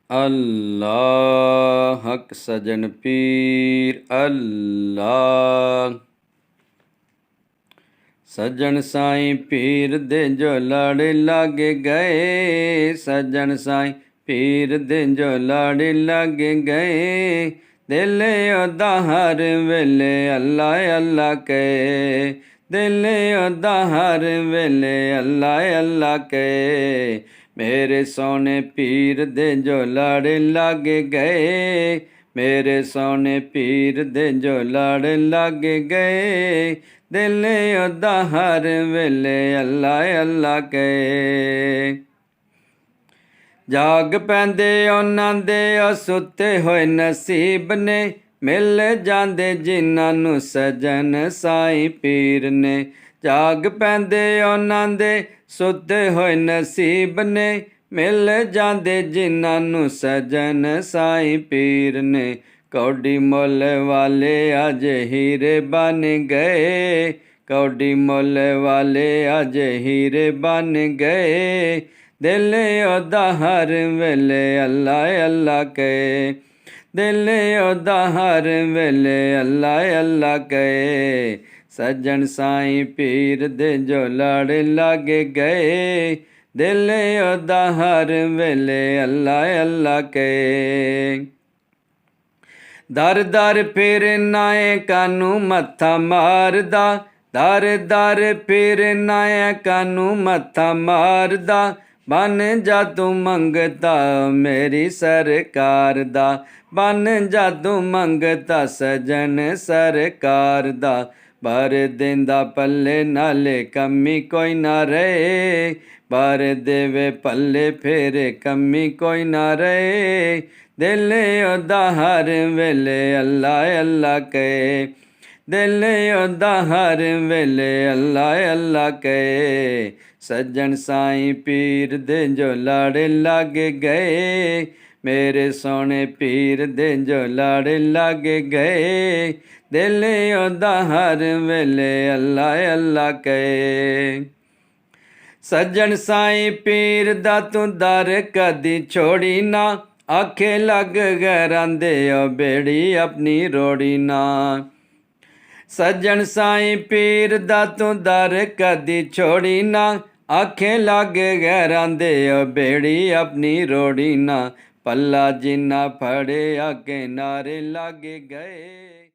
अल्लाह हक सजन पीर अल्लाह। सजन साईं पीर दे जो लड़ लग गए, सजन साईं पीर दे जो लड़ लग गए। दिल ओदा हर वेले अल्लाह अल्लाह कहे, दिल ओदा हर वेले अल्लाह अल्लाह कहे। मेरे सोने पीर दे जो लड़ लग गए, मेरे सोने पीर दे जो लड़ लग गए। दिल ओदा हर वेले अल्लाह अल्लाह कहे। जाग पैंदे उन्हां दे सुते होए नसीब ने, मिल जांदे जिन्हां नूं सजन साईं पीर ने। जाग पैंदे उन्हां दे सुते होए नसीब ने, मिल जांदे जिन्हां नूं सजन साईं पीर ने। कौडी मुल वाले अज हीरे बन गए, कौडी मुल वाले अज हीरे बन गए। दिल ओदा हर वेले अल्लाह अल्लाह कहे, दिल ओदा हर वेले अल्लाह अल्लाह कहे। सजन साईं पीर दे जो लड़ लग गए, दिल ओदा हर वेले अल्लाह अल्लाह कहे। दर दर फिर नायका नूं मत्था मारदा, दर दर फिर नायका नूं मत्था मारदा। बन जा तू मंगता मेरी सरकार दा, बन जा तू मंगता सजन सरकार दा। भर देंदा पल्ले नाले कमी कोई ना रहे, भर देवे पल्ले फिर कमी कोई ना रहे। दिल ओदा हर वेले अल्लाह अल्लाह कहे, दिल ओदा हर वेले अल्लाह अल्लाह कहे। सजन साईं पीर दे जो लड़ लग गए, मेरे सोने पीर दे जो लड़ लग गए। दिल ओदा हर वेले अल्लाह अल्लाह कहे। सजन साईं पीर दा तू दर कदी छोड़ी ना, आखे लग गरांदे ओ बेड़ी अपनी रोड़ी ना। सजन साईं पीर दा तू दर कदी छोड़ी ना, आखे लग गरांदे ओ बेड़ी अपनी रोड़ी ना। पल्ला जिन्ना फड़े आके नारे लग गए।